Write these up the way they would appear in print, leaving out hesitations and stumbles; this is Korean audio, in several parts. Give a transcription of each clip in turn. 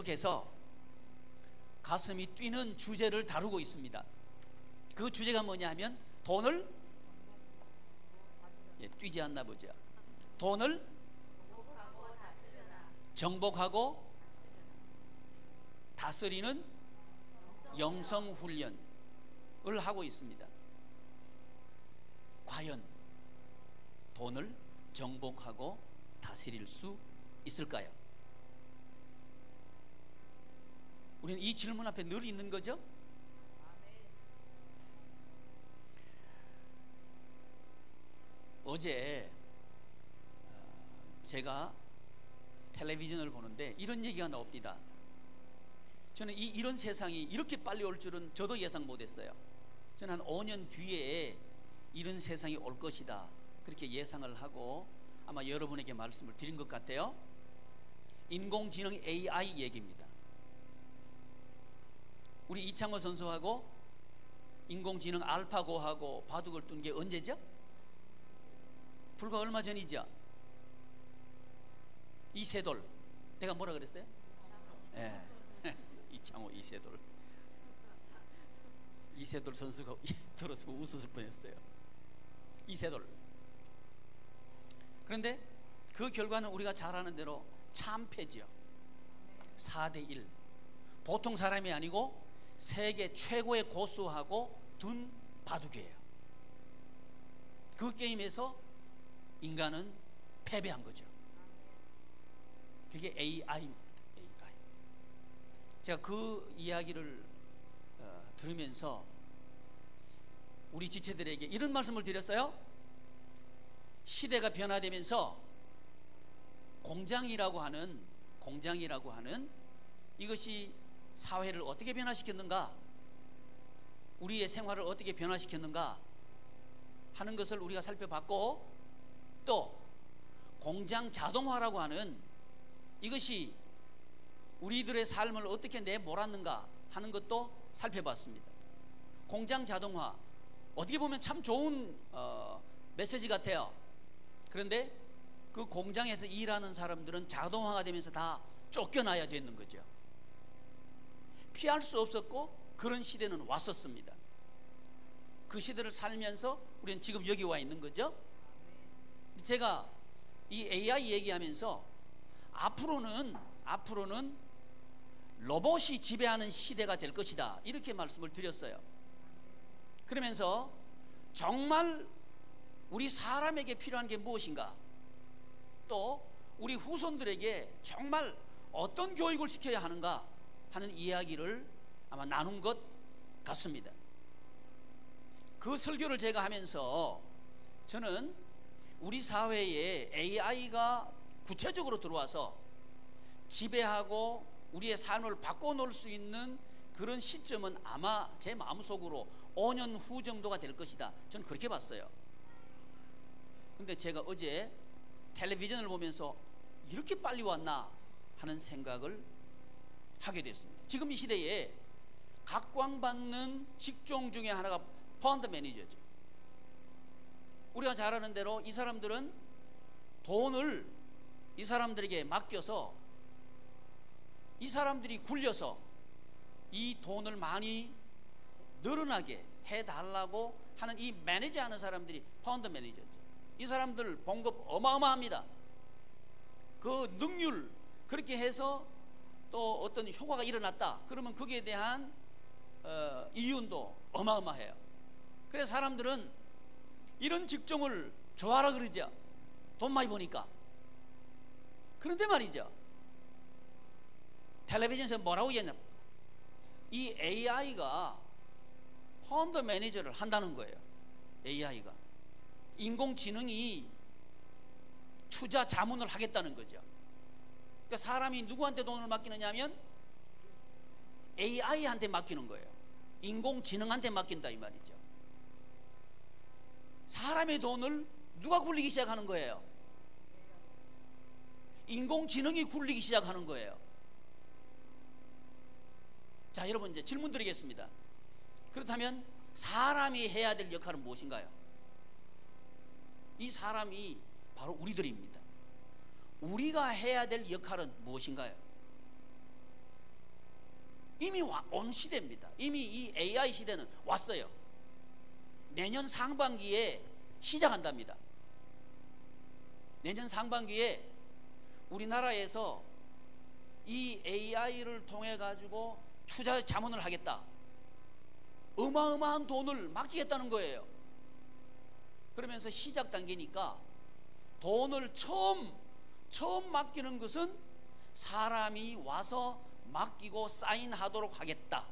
계속해서 가슴이 뛰는 주제를 다루고 있습니다. 그 주제가 뭐냐 하면 돈을 뛰지 않나 보죠. 돈을 정복하고 다스리는 영성훈련을 하고 있습니다. 과연 돈을 정복하고 다스릴 수 있을까요? 우리는 이 질문 앞에 늘 있는 거죠. 어제 제가 텔레비전을 보는데 이런 얘기가 나옵니다. 저는 이런 세상이 이렇게 빨리 올 줄은 저도 예상 못했어요. 저는 한 5년 뒤에 이런 세상이 올 것이다 그렇게 예상을 하고 아마 여러분에게 말씀을 드린 것 같아요. 인공지능 AI 얘기입니다. 우리 이창호 선수하고 인공지능 알파고하고 바둑을 둔 게 언제죠? 불과 얼마 전이죠. 이세돌, 내가 뭐라 그랬어요? 예. 이창호 이세돌 선수가 들어서 웃었을 뻔했어요. 이세돌. 그런데 그 결과는 우리가 잘 아는 대로 참패지요. 4대1. 보통 사람이 아니고 세계 최고의 고수하고 둔 바둑이에요. 그 게임에서 인간은 패배한 거죠. 그게 AI입니다. AI. 제가 그 이야기를 들으면서 우리 지체들에게 이런 말씀을 드렸어요. 시대가 변화되면서 공장이라고 하는 이것이 사회를 어떻게 변화시켰는가, 우리의 생활을 어떻게 변화시켰는가 하는 것을 우리가 살펴봤고, 또 공장 자동화라고 하는 이것이 우리들의 삶을 어떻게 내몰았는가 하는 것도 살펴봤습니다. 공장 자동화, 어떻게 보면 참 좋은 메시지 같아요. 그런데 그 공장에서 일하는 사람들은 자동화가 되면서 다 쫓겨나야 되는 거죠. 피할 수 없었고 그런 시대는 왔었습니다. 그 시대를 살면서 우리는 지금 여기 와 있는 거죠. 제가 이 AI 얘기하면서 앞으로는 로봇이 지배하는 시대가 될 것이다 이렇게 말씀을 드렸어요. 그러면서 정말 우리 사람에게 필요한 게 무엇인가, 또 우리 후손들에게 정말 어떤 교육을 시켜야 하는가 하는 이야기를 아마 나눈 것 같습니다. 그 설교를 제가 하면서 저는 우리 사회에 AI가 구체적으로 들어와서 지배하고 우리의 삶을 바꿔놓을 수 있는 그런 시점은 아마 제 마음속으로 5년 후 정도가 될 것이다, 저는 그렇게 봤어요. 근데 제가 어제 텔레비전을 보면서 이렇게 빨리 왔나 하는 생각을 하게 됐습니다. 지금 이 시대에 각광받는 직종 중에 하나가 펀드 매니저죠. 우리가 잘 아는 대로 이 사람들은 돈을 이 사람들에게 맡겨서 이 사람들이 굴려서 이 돈을 많이 늘어나게 해달라고 하는 이 매니저 하는 사람들이 펀드 매니저죠. 이 사람들 봉급 어마어마합니다. 그 능률, 그렇게 해서 또 어떤 효과가 일어났다 그러면 거기에 대한 이윤도 어마어마해요. 그래서 사람들은 이런 직종을 좋아하라 그러죠. 돈 많이 버니까. 그런데 말이죠, 텔레비전에서 뭐라고 얘기했냐, 이 AI가 펀드 매니저를 한다는 거예요. AI가 인공지능이 투자 자문을 하겠다는 거죠. 그러니까 사람이 누구한테 돈을 맡기느냐 하면 AI한테 맡기는 거예요. 인공지능한테 맡긴다 이 말이죠. 사람의 돈을 누가 굴리기 시작하는 거예요? 인공지능이 굴리기 시작하는 거예요. 자, 여러분 이제 질문 드리겠습니다. 그렇다면 사람이 해야 될 역할은 무엇인가요? 이 사람이 바로 우리들입니다. 우리가 해야 될 역할은 무엇인가요? 이미 온 시대입니다. 이미 이 AI 시대는 왔어요. 내년 상반기에 시작한답니다. 내년 상반기에 우리나라에서 이 AI를 통해 가지고 투자 자문을 하겠다. 어마어마한 돈을 맡기겠다는 거예요. 그러면서 시작 단계니까 돈을 처음 맡기는 것은 사람이 와서 맡기고 사인하도록 하겠다.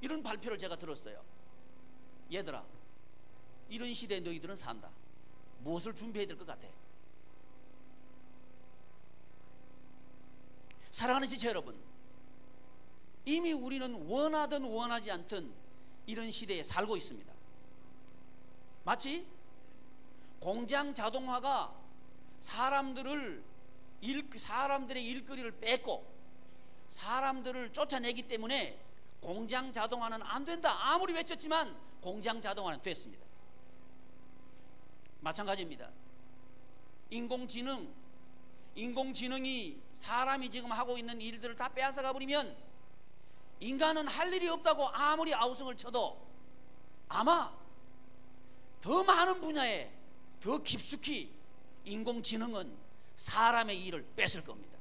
이런 발표를 제가 들었어요. 얘들아, 이런 시대에 너희들은 산다. 무엇을 준비해야 될 것 같아? 사랑하는 지체 여러분, 이미 우리는 원하든 원하지 않든 이런 시대에 살고 있습니다. 마치 공장 자동화가 사람들의 일거리를 뺏고 사람들을 쫓아내기 때문에 공장 자동화는 안 된다 아무리 외쳤지만 공장 자동화는 됐습니다. 마찬가지입니다. 인공지능이 사람이 지금 하고 있는 일들을 다 빼앗아가 버리면 인간은 할 일이 없다고 아무리 아우성을 쳐도 아마 더 많은 분야에 더 깊숙이 인공지능은 사람의 일을 뺏을 겁니다.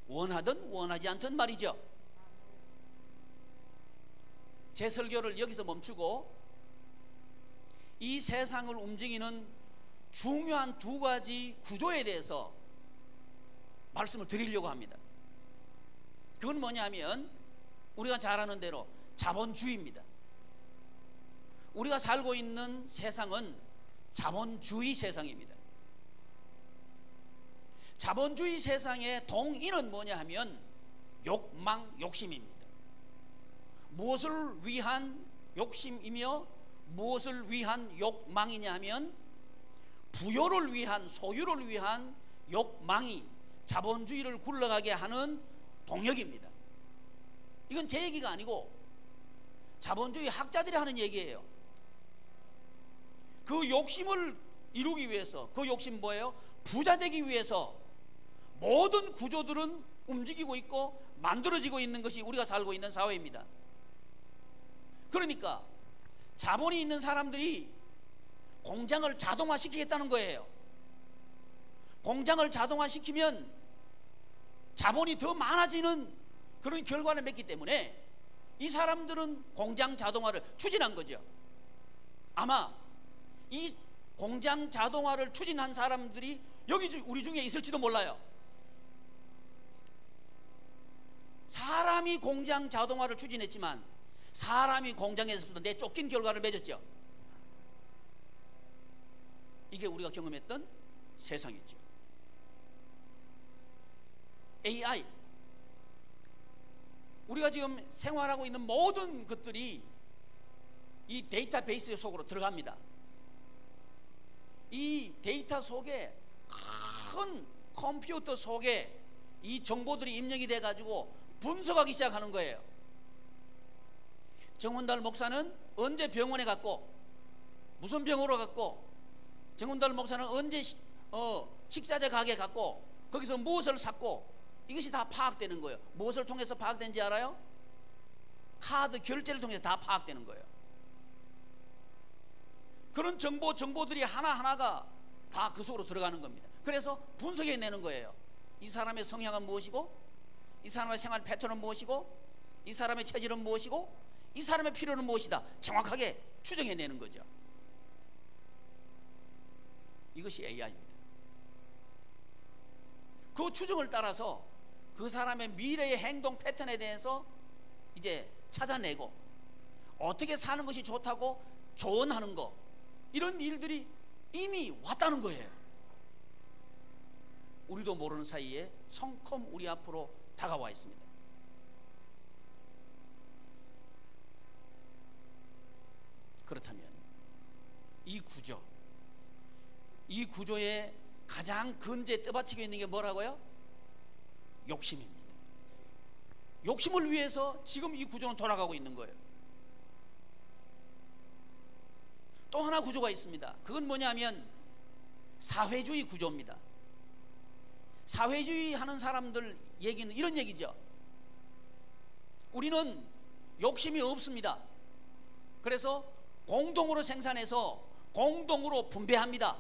원하든 원하지 않든 말이죠. 제 설교를 여기서 멈추고 이 세상을 움직이는 중요한 두 가지 구조에 대해서 말씀을 드리려고 합니다. 그건 뭐냐면 우리가 잘 아는 대로 자본주의입니다. 우리가 살고 있는 세상은 자본주의 세상입니다. 자본주의 세상의 동의는 뭐냐 하면 욕망, 욕심입니다. 무엇을 위한 욕심이며 무엇을 위한 욕망이냐 하면 부요를 위한, 소유를 위한 욕망이 자본주의를 굴러가게 하는 동력입니다. 이건 제 얘기가 아니고 자본주의 학자들이 하는 얘기예요. 그 욕심을 이루기 위해서, 그 욕심 뭐예요? 부자 되기 위해서 모든 구조들은 움직이고 있고 만들어지고 있는 것이 우리가 살고 있는 사회입니다. 그러니까 자본이 있는 사람들이 공장을 자동화시키겠다는 거예요. 공장을 자동화시키면 자본이 더 많아지는 그런 결과를 맺기 때문에 이 사람들은 공장 자동화를 추진한 거죠. 아마 이 공장 자동화를 추진한 사람들이 여기 우리 중에 있을지도 몰라요. 사람이 공장 자동화를 추진했지만 사람이 공장에서부터 내쫓긴 결과를 맺었죠. 이게 우리가 경험했던 세상이죠. AI, 우리가 지금 생활하고 있는 모든 것들이 이 데이터베이스 속으로 들어갑니다. 이 데이터 속에 큰 컴퓨터 속에 이 정보들이 입력이 돼 가지고 분석하기 시작하는 거예요. 정훈달 목사는 언제 병원에 갔고 무슨 병으로 갔고, 정훈달 목사는 언제 식자재 가게에 갔고 거기서 무엇을 샀고, 이것이 다 파악되는 거예요. 무엇을 통해서 파악되는지 알아요? 카드 결제를 통해서 다 파악되는 거예요. 그런 정보들이 하나하나가 다 그 속으로 들어가는 겁니다. 그래서 분석해내는 거예요. 이 사람의 성향은 무엇이고, 이 사람의 생활 패턴은 무엇이고, 이 사람의 체질은 무엇이고, 이 사람의 필요는 무엇이다 정확하게 추정해내는 거죠. 이것이 AI입니다. 그 추정을 따라서 그 사람의 미래의 행동 패턴에 대해서 이제 찾아내고 어떻게 사는 것이 좋다고 조언하는 거, 이런 일들이 이미 왔다는 거예요. 우리도 모르는 사이에 성큼 우리 앞으로 다가와 있습니다. 그렇다면 이 구조의 가장 근저에 떠받치고 있는 게 뭐라고요? 욕심입니다. 욕심을 위해서 지금 이 구조는 돌아가고 있는 거예요. 또 하나 구조가 있습니다. 그건 뭐냐면 사회주의 구조입니다. 사회주의 하는 사람들 얘기는 이런 얘기죠. 우리는 욕심이 없습니다. 그래서 공동으로 생산해서 공동으로 분배합니다.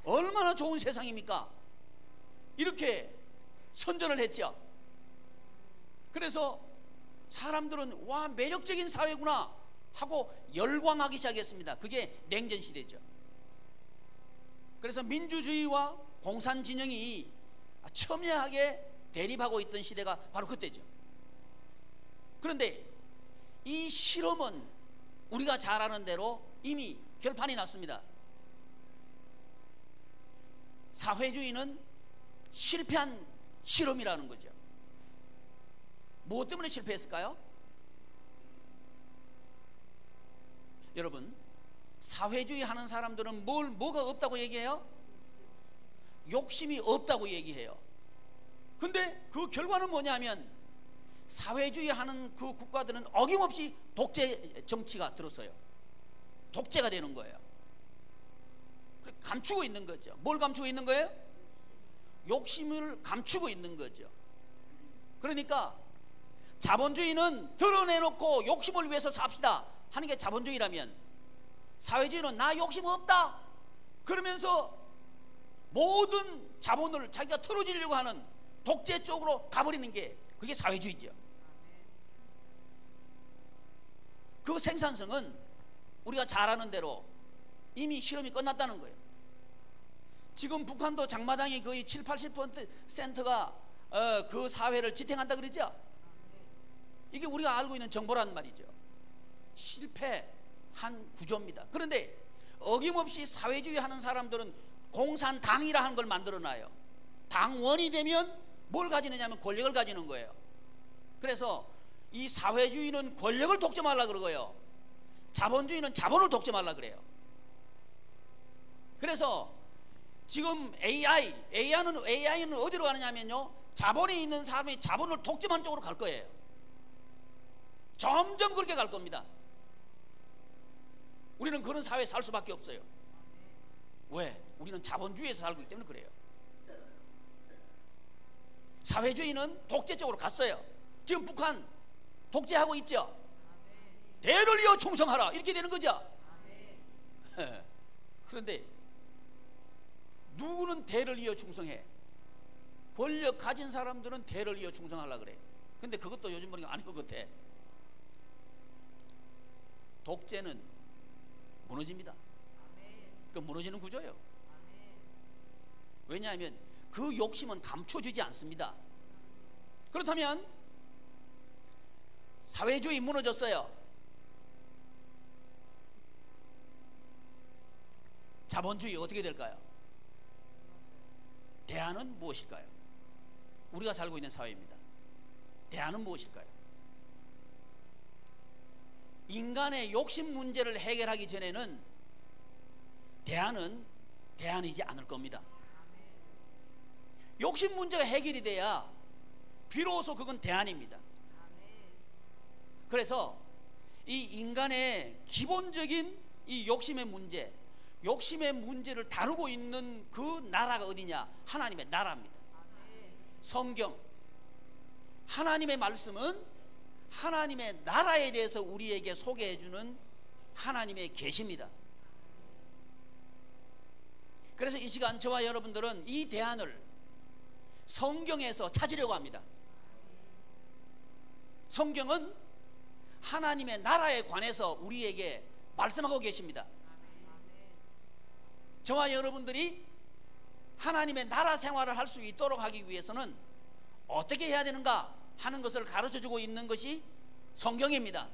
얼마나 좋은 세상입니까? 이렇게 선전을 했죠. 그래서 사람들은 와, 매력적인 사회구나 하고 열광하기 시작했습니다. 그게 냉전 시대죠. 그래서 민주주의와 공산진영이 첨예하게 대립하고 있던 시대가 바로 그때죠. 그런데 이 실험은 우리가 잘 아는 대로 이미 결판이 났습니다. 사회주의는 실패한 실험이라는 거죠. 무엇 때문에 실패했을까요? 여러분, 사회주의 하는 사람들은 뭐가 없다고 얘기해요? 욕심이 없다고 얘기해요. 근데 그 결과는 뭐냐면 사회주의 하는 그 국가들은 어김없이 독재 정치가 들었어요. 독재가 되는 거예요. 감추고 있는 거죠. 뭘 감추고 있는 거예요? 욕심을 감추고 있는 거죠. 그러니까 자본주의는 드러내놓고 욕심을 위해서 삽시다 하는 게 자본주의라면, 사회주의는 나 욕심 없다 그러면서 모든 자본을 자기가 털어지려고 하는 독재 쪽으로 가버리는 게 그게 사회주의죠. 그 생산성은 우리가 잘 아는 대로 이미 실험이 끝났다는 거예요. 지금 북한도 장마당이 거의 70-80%가 그 사회를 지탱한다 그러죠. 이게 우리가 알고 있는 정보란 말이죠. 실패한 구조입니다. 그런데 어김없이 사회주의 하는 사람들은 공산당이라 하는 걸 만들어놔요. 당원이 되면 뭘 가지느냐 하면 권력을 가지는 거예요. 그래서 이 사회주의는 권력을 독점하려고 그러고요, 자본주의는 자본을 독점하려고 그래요. 그래서 지금 AI는 어디로 가느냐면요, 자본이 있는 사람이 자본을 독점하는 쪽으로 갈 거예요. 점점 그렇게 갈 겁니다. 우리는 그런 사회에 살 수밖에 없어요. 왜? 우리는 자본주의에서 살고 있기 때문에 그래요. 사회주의는 독재 쪽으로 갔어요. 지금 북한 독재하고 있죠. 대를 이어 충성하라 이렇게 되는 거죠. 그런데 누구는 대를 이어 충성해? 권력 가진 사람들은 대를 이어 충성하려고 그래. 근데 그것도 요즘 보니까 아닌 것 같아. 독재는 무너집니다. 그 무너지는 구조예요. 왜냐하면 그 욕심은 감춰지지 않습니다. 그렇다면 사회주의 무너졌어요. 자본주의 어떻게 될까요? 대안은 무엇일까요? 우리가 살고 있는 사회입니다. 대안은 무엇일까요? 인간의 욕심 문제를 해결하기 전에는 대안은 대안이지 않을 겁니다. 욕심 문제가 해결이 돼야 비로소 그건 대안입니다. 그래서 이 인간의 기본적인 이 욕심의 문제를 다루고 있는 그 나라가 어디냐? 하나님의 나라입니다. 성경, 하나님의 말씀은 하나님의 나라에 대해서 우리에게 소개해주는 하나님의 계시입니다. 그래서 이 시간 저와 여러분들은 이 대안을 성경에서 찾으려고 합니다. 성경은 하나님의 나라에 관해서 우리에게 말씀하고 계십니다. 저와 여러분들이 하나님의 나라 생활을 할 수 있도록 하기 위해서는 어떻게 해야 되는가 하는 것을 가르쳐주고 있는 것이 성경입니다.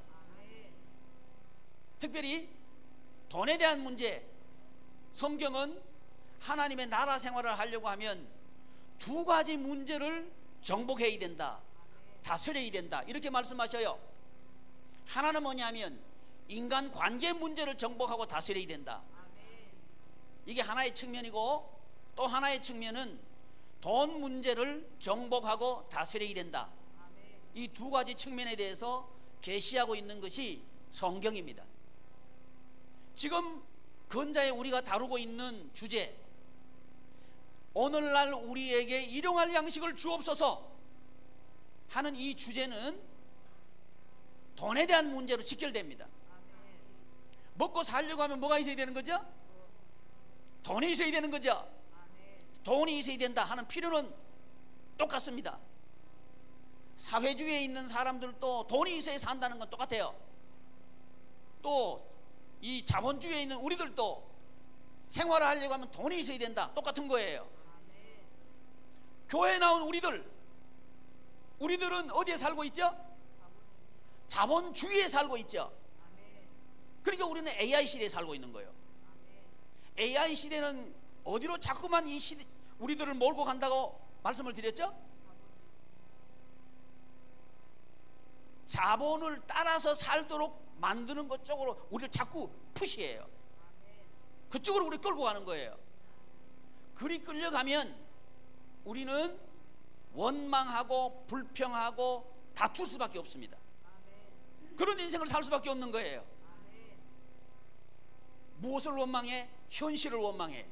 특별히 돈에 대한 문제, 성경은 하나님의 나라 생활을 하려고 하면 두 가지 문제를 정복해야 된다, 다스려야 된다, 이렇게 말씀하셔요. 하나는 뭐냐면 인간 관계 문제를 정복하고 다스려야 된다. 이게 하나의 측면이고, 또 하나의 측면은 돈 문제를 정복하고 다스려야 된다. 이 두 가지 측면에 대해서 계시하고 있는 것이 성경입니다. 지금 근자에 우리가 다루고 있는 주제, 오늘날 우리에게 일용할 양식을 주옵소서 하는 이 주제는 돈에 대한 문제로 직결됩니다. 먹고 살려고 하면 뭐가 있어야 되는 거죠? 돈이 있어야 되는 거죠. 돈이 있어야 된다 하는 필요는 똑같습니다. 사회주의에 있는 사람들도 돈이 있어야 산다는 건 똑같아요. 또 이 자본주의에 있는 우리들도 생활을 하려고 하면 돈이 있어야 된다, 똑같은 거예요. 교회에 나온 우리들은 어디에 살고 있죠? 자본주의에 살고 있죠. 그러니까 우리는 AI 시대에 살고 있는 거예요. AI 시대는 어디로 자꾸만 이 시대 우리들을 몰고 간다고 말씀을 드렸죠? 자본을 따라서 살도록 만드는 것 쪽으로 우리를 자꾸 푸시해요. 그쪽으로 우리 끌고 가는 거예요. 그리 끌려가면 우리는 원망하고 불평하고 다툴 수밖에 없습니다. 그런 인생을 살 수밖에 없는 거예요. 무엇을 원망해? 현실을 원망해.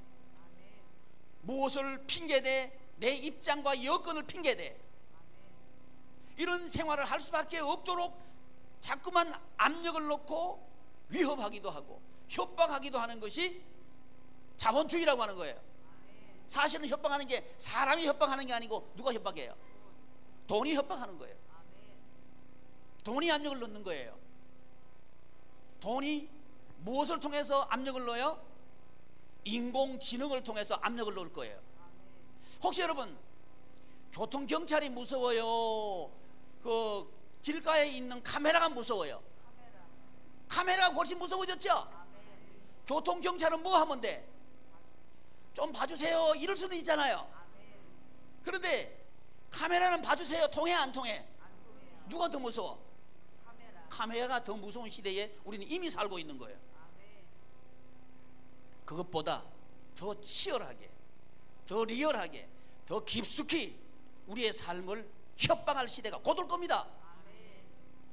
무엇을 핑계대? 내 입장과 여건을 핑계대. 이런 생활을 할 수밖에 없도록 자꾸만 압력을 넣고 위협하기도 하고 협박하기도 하는 것이 자본주의라고 하는 거예요. 사실은 협박하는 게 사람이 협박하는 게 아니고 누가 협박해요? 돈이 협박하는 거예요. 돈이 압력을 넣는 거예요. 돈이 무엇을 통해서 압력을 넣어요? 인공지능을 통해서 압력을 넣을 거예요. 혹시 여러분 교통경찰이 무서워요? 그 길가에 있는 카메라가 무서워요? 카메라가 훨씬 무서워졌죠? 교통경찰은 뭐 하면 돼? 좀 봐주세요 이럴 수는 있잖아요. 그런데 카메라는 봐주세요 통해 안 통해? 누가 더 무서워? 카메라가 더 무서운 시대에 우리는 이미 살고 있는 거예요. 그것보다 더 치열하게, 더 리얼하게, 더 깊숙이 우리의 삶을 협박할 시대가 곧 올 겁니다.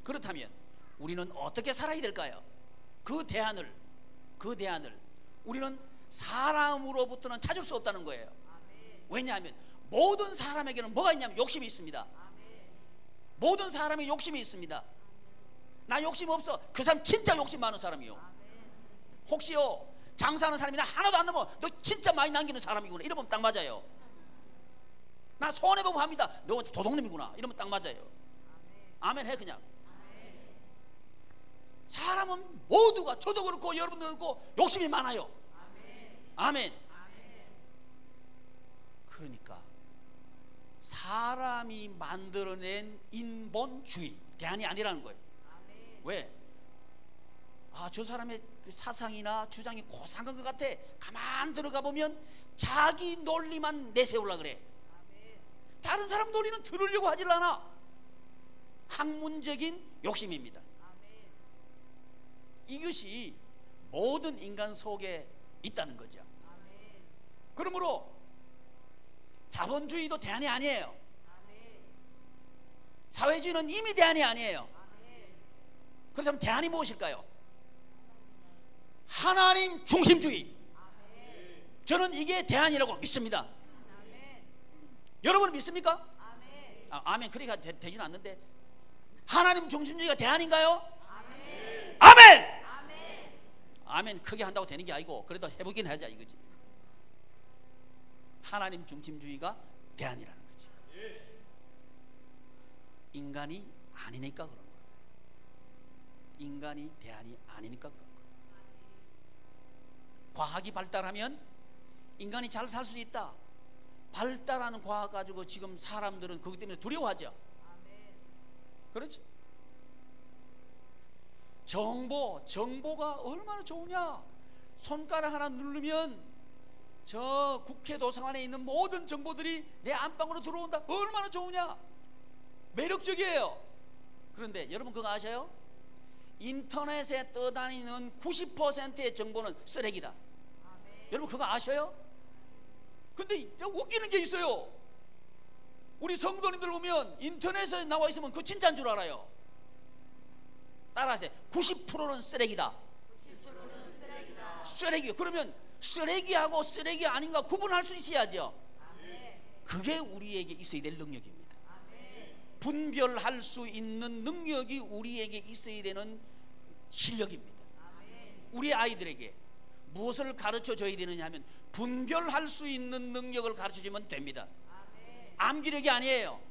그렇다면 우리는 어떻게 살아야 될까요? 그 대안을 우리는 사람으로부터는 찾을 수 없다는 거예요. 왜냐하면 모든 사람에게는 뭐가 있냐면 욕심이 있습니다. 모든 사람이 욕심이 있습니다. 나 욕심 없어. 그 사람 진짜 욕심 많은 사람이요. 혹시요 장사하는 사람이 나 하나도 안 넘어, 너 진짜 많이 남기는 사람이구나 이러면 딱 맞아요. 나 손해보고 합니다, 너 도둑놈이구나 이러면 딱 맞아요. 아멘 해. 그냥 사람은 모두가, 저도 그렇고 여러분도 그렇고 욕심이 많아요. 아멘. 그러니까 사람이 만들어낸 인본주의 대안이 아니라는 거예요. 왜? 저 사람의 그 사상이나 주장이 고상한 것 같아. 가만 들어가 보면 자기 논리만 내세우려고 그래. 다른 사람 논리는 들으려고 하질 않아. 학문적인 욕심입니다. 이것이 모든 인간 속에 있다는 거죠. 그러므로 자본주의도 대안이 아니에요. 사회주의는 이미 대안이 아니에요. 그렇다면 대안이 무엇일까요? 하나님 중심주의. 저는 이게 대안이라고 믿습니다. 여러분 믿습니까? 아멘. 그러니까 되지는 않는데 하나님 중심주의가 대안인가요? 아멘. 아멘 크게 한다고 되는 게 아니고 그래도 해보긴 하자 이거지. 하나님 중심주의가 대안이라는 거지. 인간이 아니니까 그런 거예요. 인간이 대안이 아니니까 그런 거예요. 과학이 발달하면 인간이 잘 살 수 있다. 발달하는 과학 가지고 지금 사람들은 그것 때문에 두려워하죠. 그렇죠? 정보가 얼마나 좋으냐. 손가락 하나 누르면 저 국회 도서관에 있는 모든 정보들이 내 안방으로 들어온다. 얼마나 좋으냐. 매력적이에요. 그런데 여러분 그거 아셔요? 인터넷에 떠다니는 90%의 정보는 쓰레기다. 여러분 그거 아셔요? 근데 웃기는 게 있어요. 우리 성도님들 보면 인터넷에 나와 있으면 그거 진짜인 줄 알아요. 따라하세요. 90%는 쓰레기다. 90%는 쓰레기다. 쓰레기. 그러면 쓰레기하고 쓰레기 아닌가 구분할 수 있어야죠. 그게 우리에게 있어야 될 능력입니다. 분별할 수 있는 능력이 우리에게 있어야 되는 실력입니다. 우리 아이들에게 무엇을 가르쳐 줘야 되느냐 하면 분별할 수 있는 능력을 가르쳐 주면 됩니다. 암기력이 아니에요.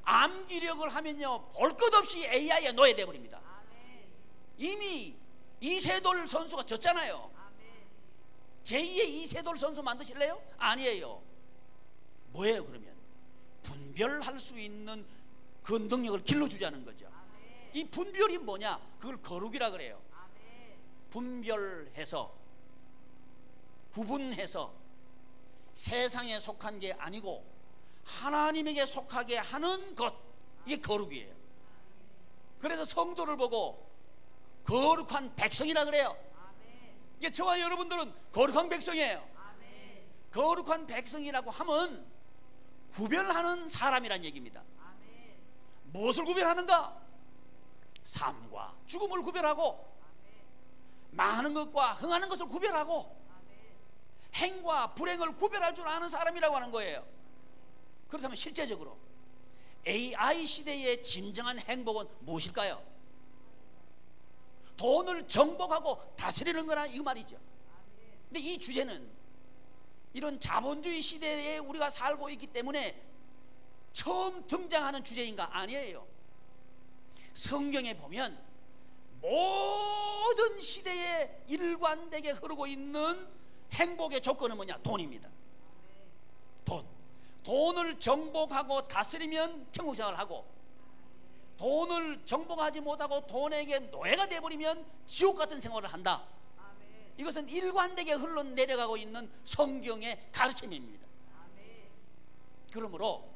암기력을 하면요 볼 것 없이 AI에 노예돼 버립니다. 이미 이세돌 선수가 졌잖아요. 제2의 이세돌 선수 만드실래요? 아니에요. 뭐예요 그러면? 분별할 수 있는 그 능력을 길러주자는 거죠. 이 분별이 뭐냐? 그걸 거룩이라 그래요. 분별해서 구분해서 세상에 속한 게 아니고 하나님에게 속하게 하는 것, 이게 거룩이에요. 그래서 성도를 보고 거룩한 백성이라 그래요. 이게 저와 여러분들은 거룩한 백성이에요. 거룩한 백성이라고 하면 구별하는 사람이란 얘기입니다. 무엇을 구별하는가? 삶과 죽음을 구별하고 많은 것과 흥하는 것을 구별하고 행과 불행을 구별할 줄 아는 사람이라고 하는 거예요. 그렇다면 실제적으로 AI 시대의 진정한 행복은 무엇일까요? 돈을 정복하고 다스리는 거나 이 말이죠. 근데 이 주제는 이런 자본주의 시대에 우리가 살고 있기 때문에 처음 등장하는 주제인가? 아니에요. 성경에 보면 모든 시대에 일관되게 흐르고 있는 행복의 조건은 뭐냐? 돈입니다. 돈을 정복하고 다스리면 천국생활을 하고, 돈을 정복하지 못하고 돈에게 노예가 되어버리면 지옥 같은 생활을 한다. 이것은 일관되게 흘러내려가고 있는 성경의 가르침입니다. 그러므로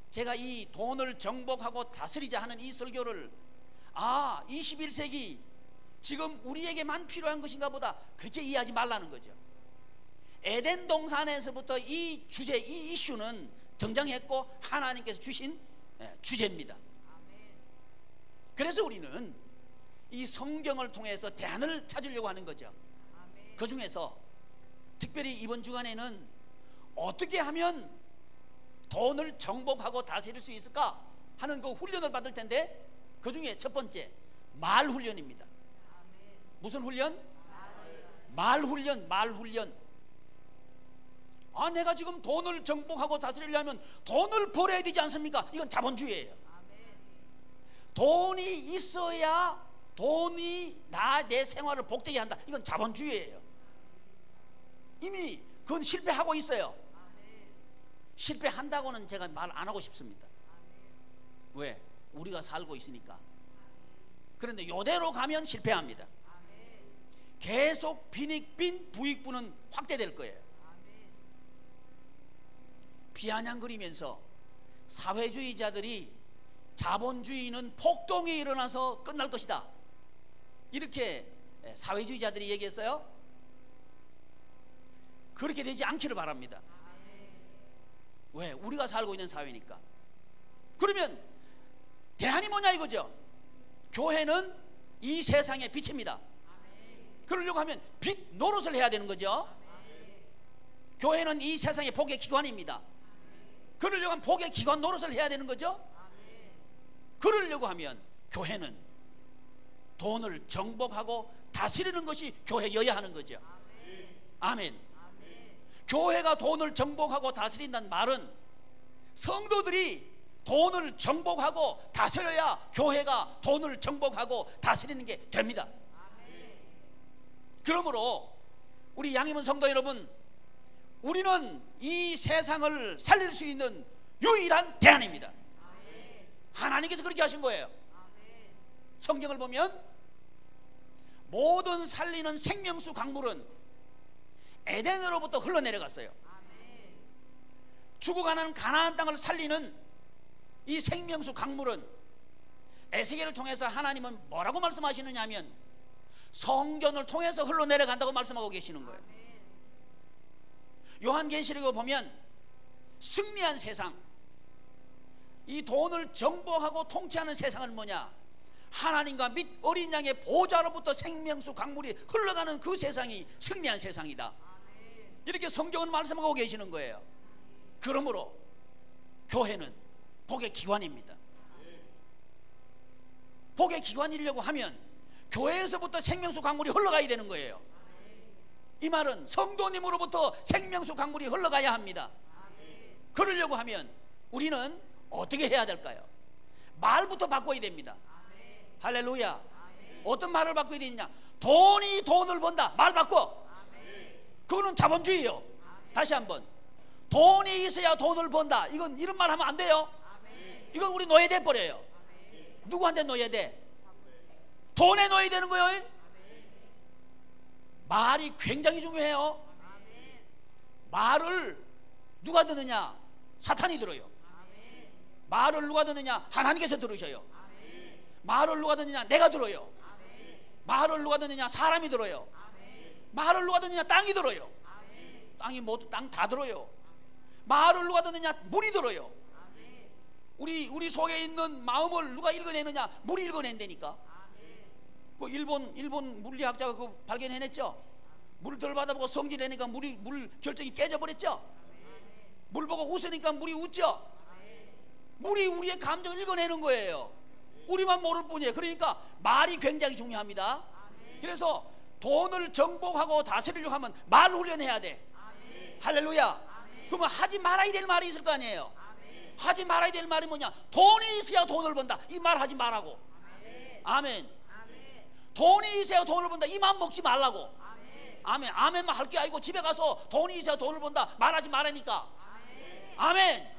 제가 이 돈을 정복하고 다스리자 하는 이 설교를 21세기 지금 우리에게만 필요한 것인가 보다 그렇게 이해하지 말라는 거죠. 에덴 동산에서부터 이 주제, 이 이슈는 등장했고 하나님께서 주신 주제입니다. 그래서 우리는 이 성경을 통해서 대안을 찾으려고 하는 거죠. 그 중에서 특별히 이번 주간에는 어떻게 하면 돈을 정복하고 다스릴 수 있을까 하는 그 훈련을 받을 텐데, 그 중에 첫 번째 말 훈련입니다. 무슨 훈련? 말 훈련. 내가 지금 돈을 정복하고 다스리려면 돈을 벌어야 되지 않습니까? 이건 자본주의예요. 돈이 있어야 돈이 내 생활을 복되게 한다. 이건 자본주의예요. 이미 그건 실패하고 있어요. 실패한다고는 제가 말 안 하고 싶습니다. 왜? 우리가 살고 있으니까. 그런데 이대로 가면 실패합니다. 계속 빈익빈 부익부는 확대될 거예요. 비아냥거리면서 사회주의자들이 자본주의는 폭동이 일어나서 끝날 것이다, 이렇게 사회주의자들이 얘기했어요. 그렇게 되지 않기를 바랍니다. 왜? 우리가 살고 있는 사회니까. 그러면 대안이 뭐냐 이거죠. 교회는 이 세상의 빛입니다. 그러려고 하면 빛 노릇을 해야 되는 거죠. 교회는 이 세상의 복의 기관입니다. 그러려고 하면 복의 기관 노릇을 해야 되는 거죠. 그러려고 하면 교회는 돈을 정복하고 다스리는 것이 교회여야 하는 거죠. 아멘. 교회가 돈을 정복하고 다스린다는 말은 성도들이 돈을 정복하고 다스려야 교회가 돈을 정복하고 다스리는 게 됩니다. 그러므로 우리 양희문 성도 여러분, 우리는 이 세상을 살릴 수 있는 유일한 대안입니다. 하나님께서 그렇게 하신 거예요. 성경을 보면 모든 살리는 생명수 강물은 에덴으로부터 흘러내려갔어요. 죽어가는 가나안 땅을 살리는 이 생명수 강물은 에스겔을 통해서 하나님은 뭐라고 말씀하시느냐 하면 성전을 통해서 흘러내려간다고 말씀하고 계시는 거예요. 요한계시록에 보면 승리한 세상, 이 돈을 정복하고 통치하는 세상은 뭐냐? 하나님과 및 어린 양의 보좌로부터 생명수 강물이 흘러가는 그 세상이 승리한 세상이다, 이렇게 성경은 말씀하고 계시는 거예요. 그러므로 교회는 복의 기관입니다. 복의 기관이려고 하면 교회에서부터 생명수 강물이 흘러가야 되는 거예요. 이 말은 성도님으로부터 생명수 강물이 흘러가야 합니다. 그러려고 하면 우리는 어떻게 해야 될까요? 말부터 바꿔야 됩니다. 할렐루야. 어떤 말을 바꿔야 되느냐? 돈이 돈을 번다. 말 바꿔. 그거는 자본주의예요. 다시 한번, 돈이 있어야 돈을 번다. 이건 이런 말 하면 안 돼요. 이건 우리 노예돼 버려요. 누구한테 노예돼? 돈에 노예되는 거예요. 말이 굉장히 중요해요. 말을 누가 듣느냐? 사탄이 들어요. 말을 누가 듣느냐? 하나님께서 들으셔요. 말을 누가 듣느냐? 내가 들어요. 말을 누가 듣느냐? 사람이 들어요. 말을 누가 듣느냐? 땅이 들어요. 땅이 모두 땅 다 들어요. 말을 누가 듣느냐? 물이 들어요. 우리 속에 있는 마음을 누가 읽어내느냐? 물이 읽어낸다니까. 그 일본 물리학자가 그 발견해냈죠. 물을 덜 받아보고 성질내니까 물 결정이 깨져버렸죠. 물 보고 웃으니까 물이 웃죠. 물이 우리의 감정을 읽어내는 거예요. 우리만 모를 뿐이에요. 그러니까 말이 굉장히 중요합니다. 그래서 돈을 정복하고 다스리려고 하면 말 훈련해야 돼. 할렐루야. 그러면 하지 말아야 될 말이 있을 거 아니에요. 하지 말아야 될 말이 뭐냐? 돈이 있어야 돈을 번다. 이 말 하지 말라고. 아멘. 돈이 있어야 돈을 번다. 이 맘 먹지 말라고. 아멘. 아멘만 할 게 아니고 집에 가서 돈이 있어야 돈을 번다 말하지 말라니까. 아멘.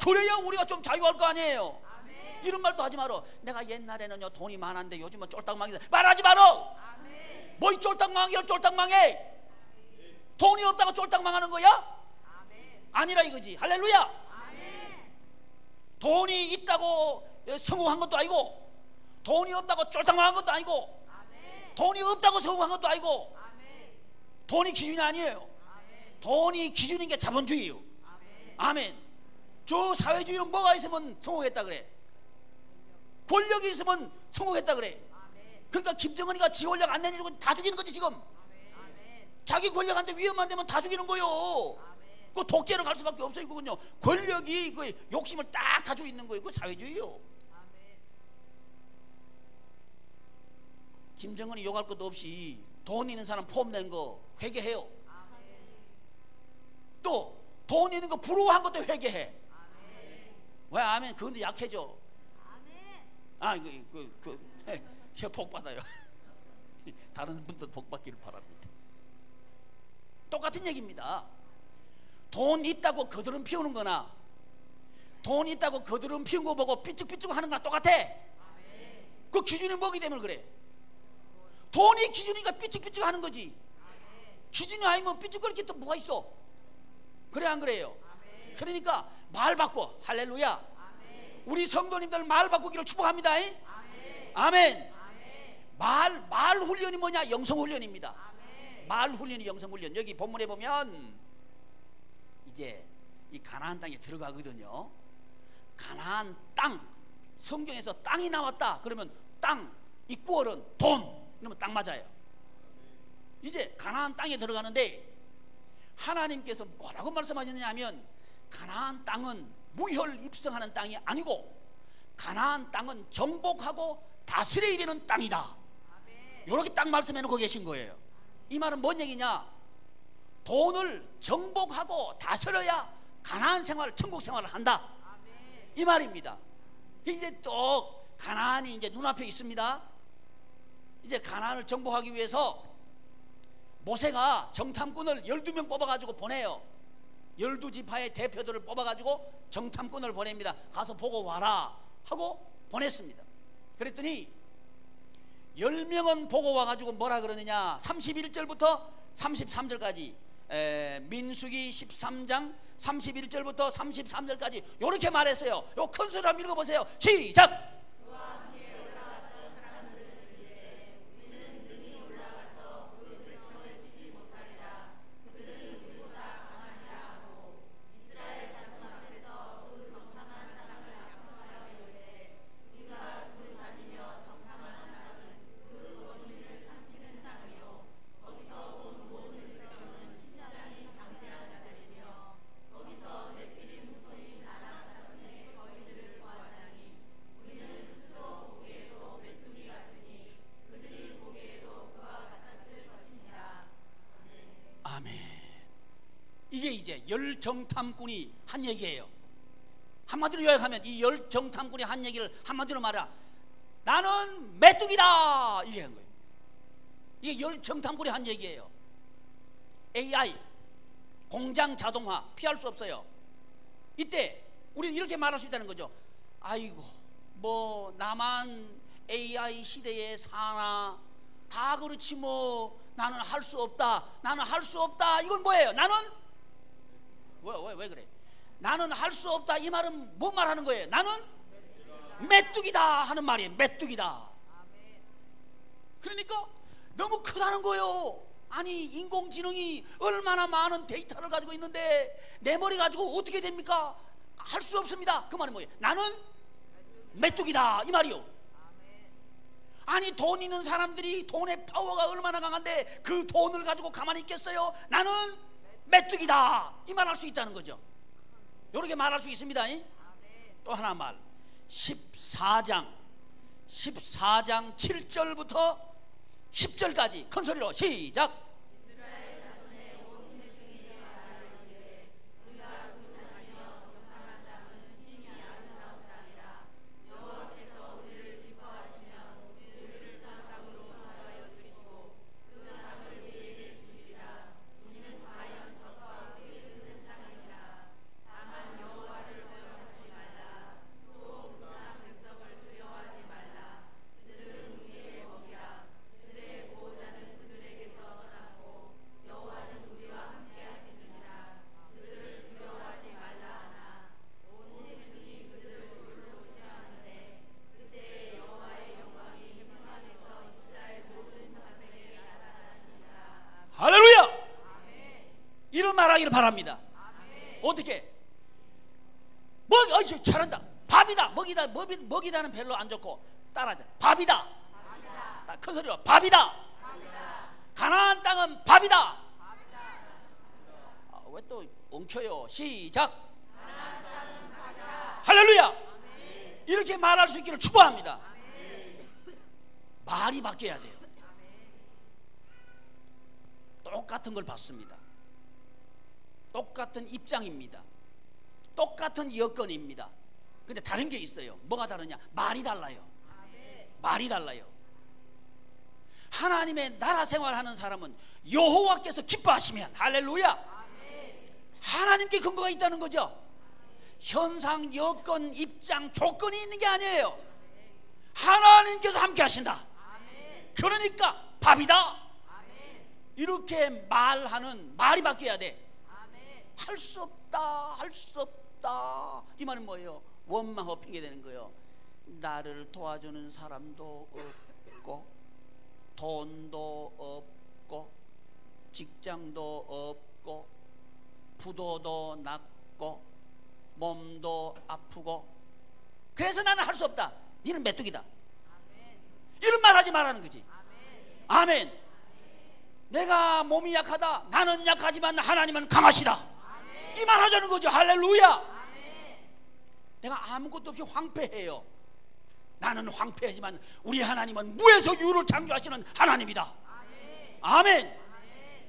그래야 우리가 좀 자유할 거 아니에요. 이런 말도 하지 마라. 내가 옛날에는요 돈이 많았는데 요즘은 쫄딱망이다. 말하지 마라. 뭐 이 쫄딱망이야? 쫄딱망해. 돈이 없다고 쫄딱망하는 거야? 아니라 이거지. 할렐루야. 돈이 있다고 성공한 것도 아니고, 돈이 없다고 쫄딱망한 것도 아니고, 돈이 없다고 성공한 것도 아니고, 돈이 기준이 아니에요. 돈이 기준인 게 자본주의예요. 아멘. 저 사회주의는 뭐가 있으면 성공했다 그래? 권력이 있으면 성공했다 그래. 그러니까 김정은이가 지 권력 안 내려주고 다 죽이는 거지 지금. 자기 권력한테 위험한 데면 다 죽이는 거요. 그 독재로 갈 수밖에 없어요. 그건요, 권력이 그 욕심을 딱 가지고 있는 거예요. 그 사회주의요. 김정은이 욕할 것도 없이 돈 있는 사람 포함된 거 회개해요. 또 돈 있는 거 부러워한 것도 회개해. 왜? 아멘. 그건데 약해져. 복 받아요. 다른 분도 복 받기를 바랍니다. 똑같은 얘기입니다. 돈 있다고 거드름 피우는 거나 돈 있다고 거드름 피운 거 보고 삐죽삐죽 하는 거나 똑같아. 그 기준이 뭐기 때문에 그래. 돈이 기준이니까 삐죽삐죽 하는 거지. 기준이 아니면 삐죽거릴 게 또 뭐가 있어? 그래 안 그래요? 그러니까 말 바꿔. 할렐루야. 우리 성도님들 말 바꾸기를 축복합니다. 아멘. 말 훈련이 뭐냐? 영성 훈련입니다. 말 훈련이 영성 훈련. 여기 본문에 보면 이제 이 가나안 땅에 들어가거든요. 가나안 땅, 성경에서 땅이 나왔다 그러면 땅 이퀄은 돈, 이러면 딱 맞아요. 이제 가나안 땅에 들어가는데 하나님께서 뭐라고 말씀하셨느냐면, 가나안 땅은 무혈 입성하는 땅이 아니고 가나안 땅은 정복하고 다스려야 되는 땅이다. 이렇게 딱 말씀해 놓고 계신 거예요. 이 말은 뭔 얘기냐? 돈을 정복하고 다스려야 가나안 생활, 천국 생활을 한다. 이 말입니다. 이제 또 가나안이 이제 눈앞에 있습니다. 이제 가나안을 정복하기 위해서 모세가 정탐꾼을 12명 뽑아가지고 보내요. 12지파의 대표들을 뽑아가지고 정탐꾼을 보냅니다. 가서 보고 와라 하고 보냈습니다. 그랬더니 10명은 보고 와가지고 뭐라 그러느냐, 31절부터 33절까지 민수기 13장 31절부터 33절까지 이렇게 말했어요. 요 큰 소리 한번 읽어보세요. 시작. 열정탐꾼이 한 얘기예요. 한마디로 요약하면 이 열정탐꾼이 한 얘기를 한마디로 말하, 나는 메뚜기다, 이게 한 거예요. 이게 열정탐꾼이 한 얘기예요. AI, 공장 자동화 피할 수 없어요. 이때 우리는 이렇게 말할 수 있다는 거죠. 아이고, 뭐 나만 AI 시대에 사나, 다 그렇지 뭐, 나는 할 수 없다, 나는 할 수 없다. 이건 뭐예요? 나는 왜 그래? 나는 할 수 없다, 이 말은 뭐 말하는 거예요? 나는 메뚜기다 하는 말이에요. 메뚜기다. 그러니까 너무 크다는 거예요. 아니, 인공지능이 얼마나 많은 데이터를 가지고 있는데 내 머리 가지고 어떻게 됩니까? 할 수 없습니다. 그 말은 뭐예요? 나는 메뚜기다, 이 말이요. 아니, 돈 있는 사람들이 돈의 파워가 얼마나 강한데 그 돈을 가지고 가만히 있겠어요? 나는 메뚜기다, 이 말 할 수 있다는 거죠. 이렇게 말할 수 있습니다. 또 하나 말, 14장 7절부터 10절까지 큰 소리로 시작. 말하기를 바랍니다. 어떻게? 잘한다. 밥이다. 먹이다는 별로 안 좋고 따라하자. 밥이다. 큰 소리로 밥이다. 가나안 땅은 밥이다. 왜 또 엉켜요? 시작. 할렐루야. 이렇게 말할 수 있기를 축복합니다. 말이 바뀌어야 돼요. 똑같은 걸 받습니다. 똑같은 입장입니다. 똑같은 여건입니다. 근데 다른 게 있어요. 뭐가 다르냐? 말이 달라요. 말이 달라요. 하나님의 나라 생활하는 사람은 여호와께서 기뻐하시면, 할렐루야, 하나님께 근거가 있다는 거죠. 현상, 여건, 입장, 조건이 있는 게 아니에요. 하나님께서 함께 하신다. 그러니까 밥이다. 이렇게 말하는 말이 바뀌어야 돼. 할 수 없다, 할 수 없다, 이 말은 뭐예요? 원망하고 핑계대는 거예요. 나를 도와주는 사람도 없고, 돈도 없고, 직장도 없고, 부도도 났고, 몸도 아프고, 그래서 나는 할 수 없다. 니는 메뚜기다. 이런 말 하지 말라는 거지. 아멘. 내가 몸이 약하다. 나는 약하지만 하나님은 강하시다. 이 말 하자는 거죠. 할렐루야. 내가 아무것도 없이 황폐해요. 나는 황폐하지만 우리 하나님은 무에서 유를 창조하시는 하나님이다. 아멘.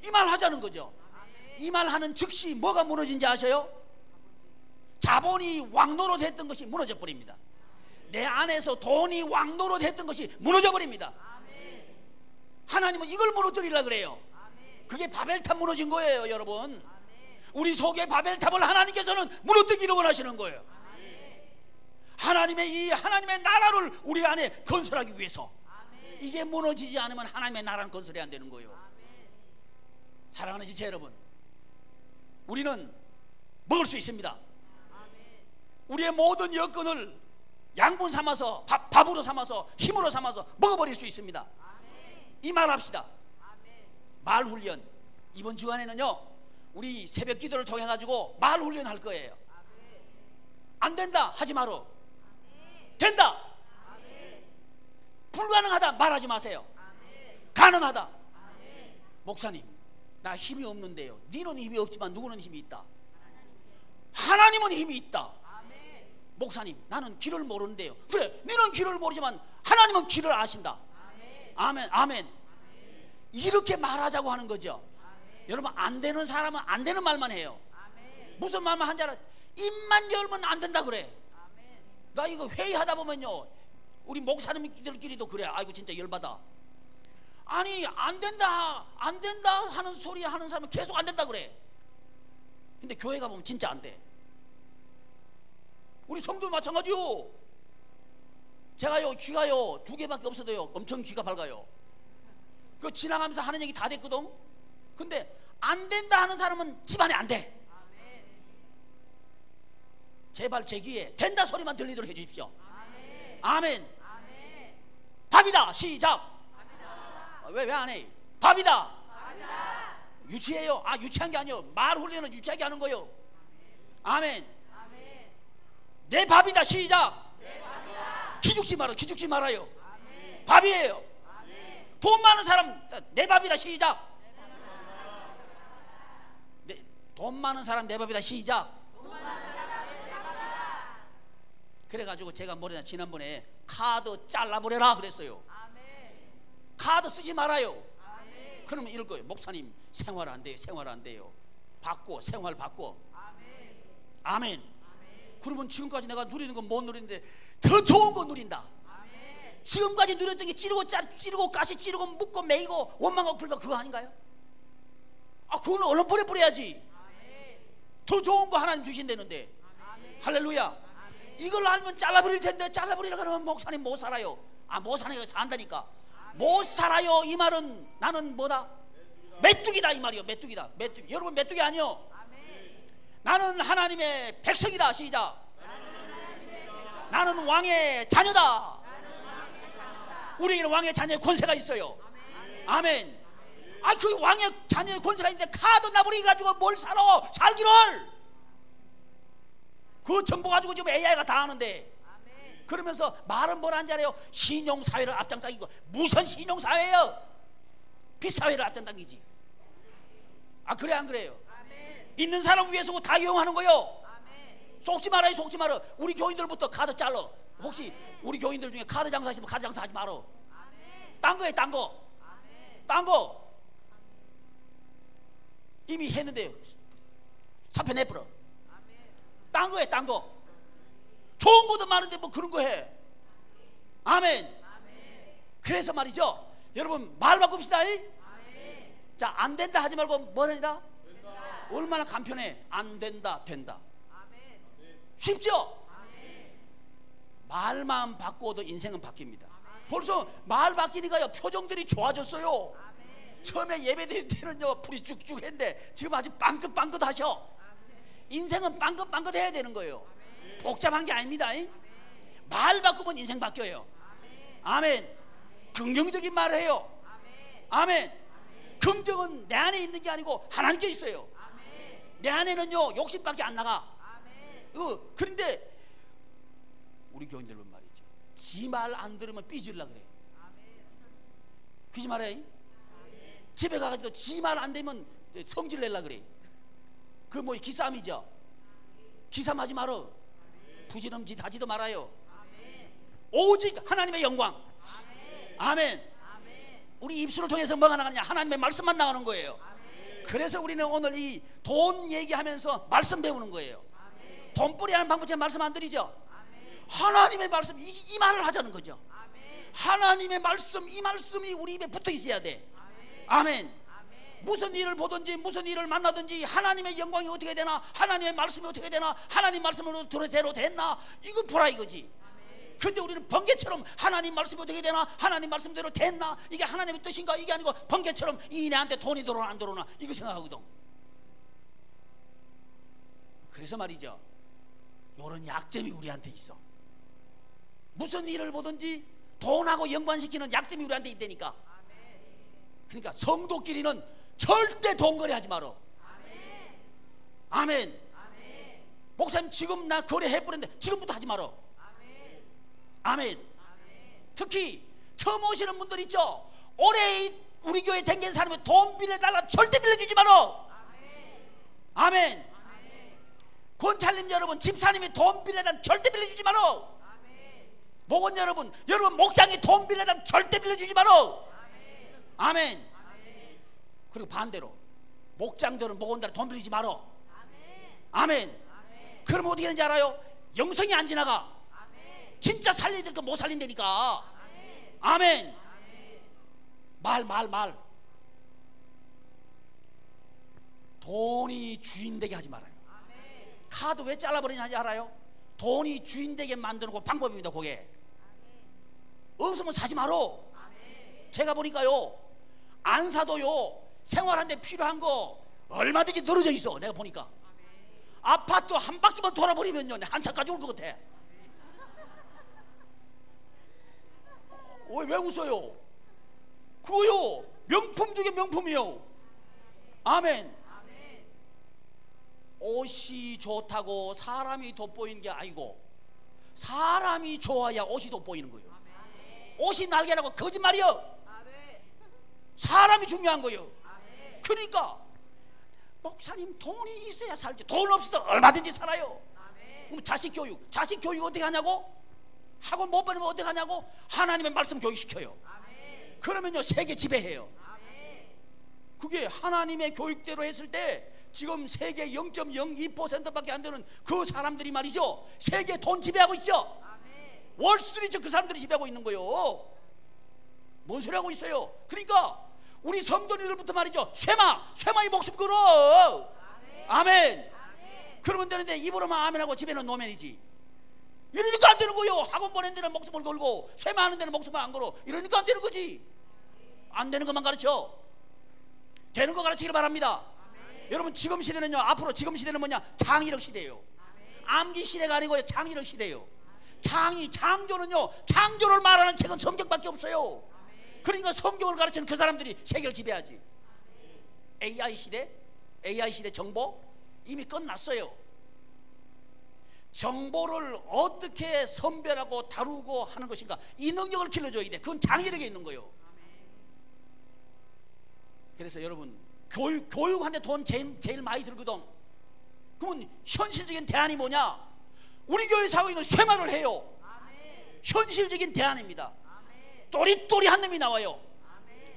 이 말 하자는 거죠. 이 말 하는 즉시 뭐가 무너진지 아셔요? 자본이 왕노릇 했던 것이 무너져 버립니다. 내 안에서 돈이 왕노릇 했던 것이 무너져 버립니다. 하나님은 이걸 무너뜨리려고 그래요. 그게 바벨탑 무너진 거예요, 여러분. 우리 속의 바벨탑을 하나님께서는 무너뜨리기를 원하시는 거예요. 하나님의 나라를 우리 안에 건설하기 위해서. 이게 무너지지 않으면 하나님의 나라는 건설이 안 되는 거예요. 사랑하는 지체 여러분, 우리는 먹을 수 있습니다. 우리의 모든 여건을 양분 삼아서 밥으로 삼아서 힘으로 삼아서 먹어버릴 수 있습니다. 이 말 합시다. 말 훈련. 이번 주간에는요, 우리 새벽 기도를 통해 가지고 말 훈련 할 거예요. 안 된다 하지 마라. 된다. 불가능하다 말하지 마세요. 가능하다. 목사님, 나 힘이 없는데요. 니는 힘이 없지만 누구는 힘이 있다? 하나님은 힘이 있다. 목사님, 나는 길을 모르는데요. 그래, 니는 길을 모르지만 하나님은 길을 아신다. 아멘. 아멘. 이렇게 말하자고 하는 거죠. 여러분, 안 되는 사람은 안 되는 말만 해요. 무슨 말만 한지 알아? 입만 열면 안 된다 그래. 나 이거 회의하다 보면요, 우리 목사님들끼리도 그래. 아이고 진짜 열받아. 아니 안 된다 안 된다 하는 소리 하는 사람은 계속 안 된다 그래. 근데 교회 가보면 진짜 안 돼. 우리 성도 마찬가지요. 제가요 귀가요 2개밖에 없어도요 엄청 귀가 밝아요. 그 지나가면서 하는 얘기 다 됐거든. 근데 안 된다 하는 사람은 집안에 안 돼. 제발 제 귀에 된다 소리만 들리도록 해주십시오. 아멘. 밥이다 시작. 왜 안 해? 밥이다. 유치해요. 아 유치한 게 아니요, 말 훈련은 유치하게 하는 거요. 아멘. 내 밥이다 시작. 기죽지 말아. 기죽지 말아요. 밥이에요. 돈 많은 사람 내 밥이다 시작. 돈 많은 사람 내 밥이다 시작. 그래가지고 제가 뭐냐 지난번에 카드 잘라버려라 그랬어요. 카드 쓰지 말아요. 그러면 이럴 거예요. 목사님 생활 안 돼요. 생활 안 돼요. 바꿔. 생활 바꿔. 아멘. 그러면 지금까지 내가 누리는 건 못 누리는데 더 좋은 거 누린다. 지금까지 누렸던 게 찌르고 가시 찌르고 묶고 매이고 원망하고 불만 그거 아닌가요? 아 그거는 얼른 버려야지. 더 좋은 거 하나님 주신다는데. 할렐루야. 이걸 알면 잘라버릴 텐데 잘라버리라 그러면 목사님 못 살아요. 아 못 사는 거 산다니까. 못 살아요 이 말은 나는 뭐다? 메뚜기다 이 말이요. 메뚜기다. 메뚜기. 여러분 메뚜기 아니요. 나는 하나님의 백성이다 시작. 나는 왕의 자녀다. 우리에게는 왕의 자녀의 권세가 있어요. 아멘. 아 그 왕의 자녀의 권세가 있는데 카드 나부리 가지고 뭘 살아 살기를. 그 정보 가지고 지금 AI가 다 하는데. 그러면서 말은 뭘 하는지 알아요? 신용사회를 앞장당기고. 무슨 신용사회예요? 빚사회를 앞장당기지. 아 그래 안 그래요? 있는 사람 위해서 다 이용하는 거요. 속지 말아요. 속지 말아. 우리 교인들부터 카드 잘라. 혹시 우리 교인들 중에 카드 장사 하시면 카드 장사 하지 말어. 딴 거에 딴 거. 딴 거 이미 했는데 사표 내버려. 딴 거에 딴 거. 좋은 것도 많은데 뭐 그런 거 해. 아멘. 그래서 말이죠 여러분 말 바꿉시다. 자 안 된다 하지 말고 뭐라 해야? 얼마나 간편해. 안 된다 된다. 쉽죠? 말만 바꿔도 인생은 바뀝니다. 벌써 말 바뀌니까요 표정들이 좋아졌어요. 처음에 예배드릴 때는요 불이 쭉쭉 했는데 지금 아주 빵긋빵긋 하셔. 인생은 빵긋빵긋 해야 되는 거예요. 복잡한 게 아닙니다. 말 바꾸면 인생 바뀌어요. 아멘. 긍정적인 말을 해요. 아멘. 긍정은 내 안에 있는 게 아니고 하나님께 있어요. 내 안에는요 욕심밖에 안 나가. 그런데 우리 교인들은 말이죠 지 말 안 들으면 삐질라 그래. 그러지 말아요. 집에 가가지고 지 말 안 되면 성질 낼라 그래. 그 뭐 기싸움이죠. 기싸움하지 말어. 부지런짓 하지도 말아요. 오직 하나님의 영광. 아멘. 우리 입술을 통해서 뭐가 나가느냐? 하나님의 말씀만 나가는 거예요. 그래서 우리는 오늘 이 돈 얘기하면서 말씀 배우는 거예요. 돈벌이 하는 방법 제가 말씀 안 드리죠? 하나님의 말씀 이 말을 하자는 거죠. 하나님의 말씀 이 말씀이 우리 입에 붙어 있어야 돼. 아멘. 무슨 일을 보든지 무슨 일을 만나든지 하나님의 영광이 어떻게 되나, 하나님의 말씀이 어떻게 되나, 하나님 말씀으로 대로 됐나, 이거 보라 이거지. 근데 우리는 번개처럼 하나님 말씀이 어떻게 되나, 하나님 말씀대로 됐나, 이게 하나님의 뜻인가, 이게 아니고 번개처럼 이 내한테 돈이 들어오나 안 들어오나 이거 생각하거든. 그래서 말이죠 이런 약점이 우리한테 있어. 무슨 일을 보든지 돈하고 연관시키는 약점이 우리한테 있다니까. 그러니까 성도끼리는 절대 돈거래 하지 말어. 아멘. 목사님 지금 나 거래해버렸는데 지금부터 하지 말어. 아멘. 특히 처음 오시는 분들 있죠. 올해 우리 교회 댕긴 사람이 돈 빌려달라 절대 빌려주지 말어. 아멘. 권찰님 여러분, 집사님이 돈 빌려달라 절대 빌려주지 말어. 목원 여러분, 목장이 돈 빌려달라 절대 빌려주지 말어. 아멘. 그리고 반대로 목장들은 목원들은 돈 빌리지 말어. 아멘. 그러면 어떻게 되는지 알아요? 영성이 안 지나가. 진짜 살려야 될 거 못 살린다니까. 아멘. 말. 돈이 주인 되게 하지 말아요. 카드 왜 잘라버리는지 알아요? 돈이 주인 되게 만드는 그 방법입니다. 그게 없으면 사지 말어. 제가 보니까요, 안 사도요 생활하는데 필요한 거 얼마든지 늘어져 있어. 내가 보니까 아파트 한 바퀴만 돌아버리면요 한참 가져올 것 같아. 왜 웃어요? 그거요 명품 중에 명품이요. 아멘. 옷이 좋다고 사람이 돋보이는 게 아니고 사람이 좋아야 옷이 돋보이는 거예요. 옷이 날개라고 거짓말이요. 사람이 중요한 거예요. 그러니까 목사님 돈이 있어야 살지, 돈 없어도 얼마든지 살아요. 그럼 자식 교육 어떻게 하냐고? 학원 못 보내면 어떻게 하냐고? 하나님의 말씀 교육시켜요. 그러면요 세계 지배해요. 그게 하나님의 교육대로 했을 때 지금 세계 0.02%밖에 안 되는 그 사람들이 말이죠, 세계 돈 지배하고 있죠. 월스트리트 그 사람들이 지배하고 있는 거예요. 뭔 소리 하고 있어요? 그러니까 우리 성도님들부터 말이죠, 쇠마의 목숨 걸어. 아멘. 그러면 되는데 입으로만 아멘하고 집에는 노멘이지. 이러니까 안 되는 거예요. 학원 보낸 데는 목숨을 걸고 쇠마하는 데는 목숨을 안 걸어. 이러니까 안 되는 거지. 안 되는 것만 가르쳐. 되는 거 가르치기를 바랍니다. 여러분 지금 시대는요, 앞으로 지금 시대는 뭐냐? 창의력 시대예요. 암기 시대가 아니고요, 창의력 시대예요. 창조는요, 창조를 말하는 책은 성경밖에 없어요. 그러니까 성경을 가르치는 그 사람들이 세계를 지배하지. AI 시대 정보 이미 끝났어요. 정보를 어떻게 선별하고 다루고 하는 것인가, 이 능력을 길러줘야 돼. 그건 창의력에 있는 거예요. 그래서 여러분 교육한테 돈 제일 많이 들거든. 그러면 현실적인 대안이 뭐냐? 우리 교회에서 하고 있는 쇠마를 해요. 현실적인 대안입니다. 또리또리한 놈이 나와요.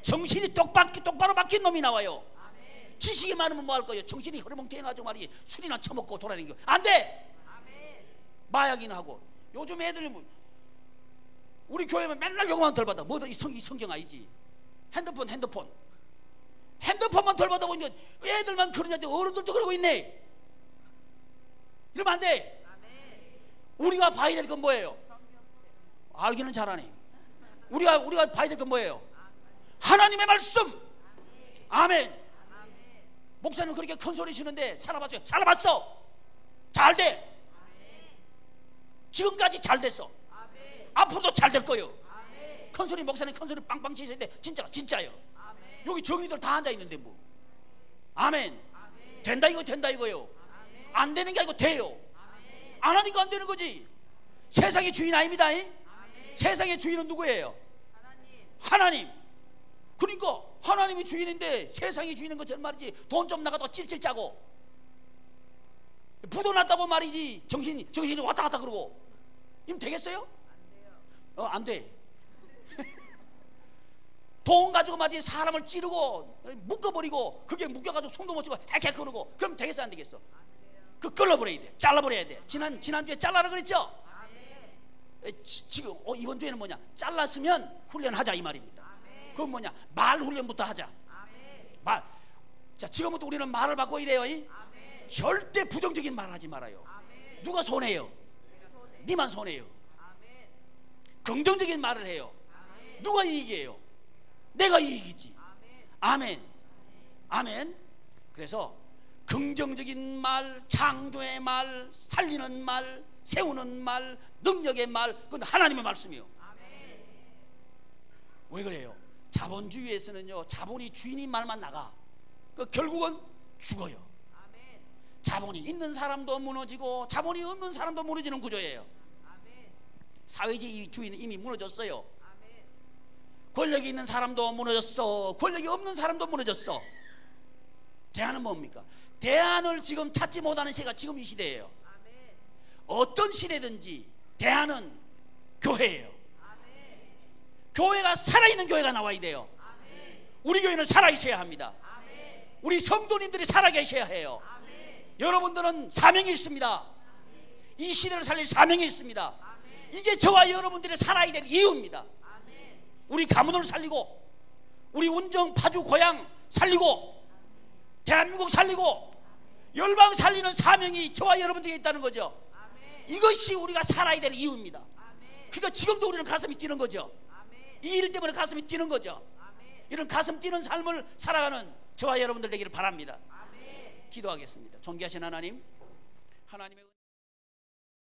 정신이 똑바로 박힌 놈이 나와요. 지식이 많으면 뭐 할 거예요? 정신이 흐르멍텅해가지고 말이지 술이나 처먹고 돌아다니는 거 안 돼. 마약이나 하고. 요즘 애들이 뭐 우리 교회만 맨날 요거만 덜 받아. 뭐도 이 성경 아니지. 핸드폰만 덜 받아보고 이제 애들만 그러냐는데 어른들도 그러고 있네. 이러면 안 돼. 우리가 봐야 될 건 뭐예요? 알기는 잘하네. 우리가 봐야 될 건 뭐예요? 하나님의 말씀. 아멘. 목사님 그렇게 큰 소리 치는데 살아봤어요? 살아봤어. 잘 돼. 지금까지 잘 됐어. 앞으로도 잘 될 거예요. 큰 소리, 목사님 큰 소리 빵빵 치실 때 진짜요. 여기 정의들 다 앉아 있는데 뭐. 아멘. 된다 이거요. 안 되는 게 아니고 돼요. 안 하니까 안 되는 거지. 세상의 주인 아닙니다. 세상의 주인은 누구예요? 하나님. 그러니까 하나님이 주인인데 세상이 주인인 것처럼 말이지, 돈 좀 나가도 찔찔 짜고 부도 났다고 말이지 정신이 왔다 갔다 그러고. 이면 되겠어요? 안 돼. 돈 가지고 말이지 사람을 찌르고 묶어버리고 그게 묶여가지고 손도 못 치고 핵핵 그러고 그럼 되겠어 안 되겠어? 그 끌어버려야 돼. 잘라버려야 돼. 지난주에 잘라라 그랬죠? 지금 이번 주에는 뭐냐? 잘랐으면 훈련하자 이 말입니다. 그건 뭐냐? 말 훈련부터 하자. 자, 지금부터 우리는 말을 바꿔야 돼요. 절대 부정적인 말 하지 말아요. 누가 손해요? 니만 손해요. 긍정적인 말을 해요. 누가 이익이에요? 내가 이익이지. 아멘. 그래서 긍정적인 말, 창조의 말, 살리는 말, 세우는 말, 능력의 말, 그건 하나님의 말씀이요. 왜 그래요? 자본주의에서는요, 자본이 주인인 말만 나가. 결국은 죽어요. 자본이 있는 사람도 무너지고 자본이 없는 사람도 무너지는 구조예요. 사회주의는 이미 무너졌어요. 권력이 있는 사람도 무너졌어. 권력이 없는 사람도 무너졌어. 대안은 뭡니까? 대안을 지금 찾지 못하는 시대가 지금 이 시대예요. 어떤 시대든지 대안은 교회예요. 교회가 살아있는 교회가 나와야 돼요. 우리 교회는 살아있어야 합니다. 우리 성도님들이 살아계셔야 해요. 여러분들은 사명이 있습니다. 이 시대를 살릴 사명이 있습니다. 이게 저와 여러분들이 살아야 될 이유입니다. 우리 가문을 살리고, 우리 운정 파주 고향 살리고, 대한민국 살리고, 열방 살리는 사명이 저와 여러분들에게 있다는 거죠. 이것이 우리가 살아야 될 이유입니다. 그러니까 지금도 우리는 가슴이 뛰는 거죠. 이 일 때문에 가슴이 뛰는 거죠. 이런 가슴 뛰는 삶을 살아가는 저와 여러분들 되기를 바랍니다. 기도하겠습니다. 존귀하신 하나님, 하나님의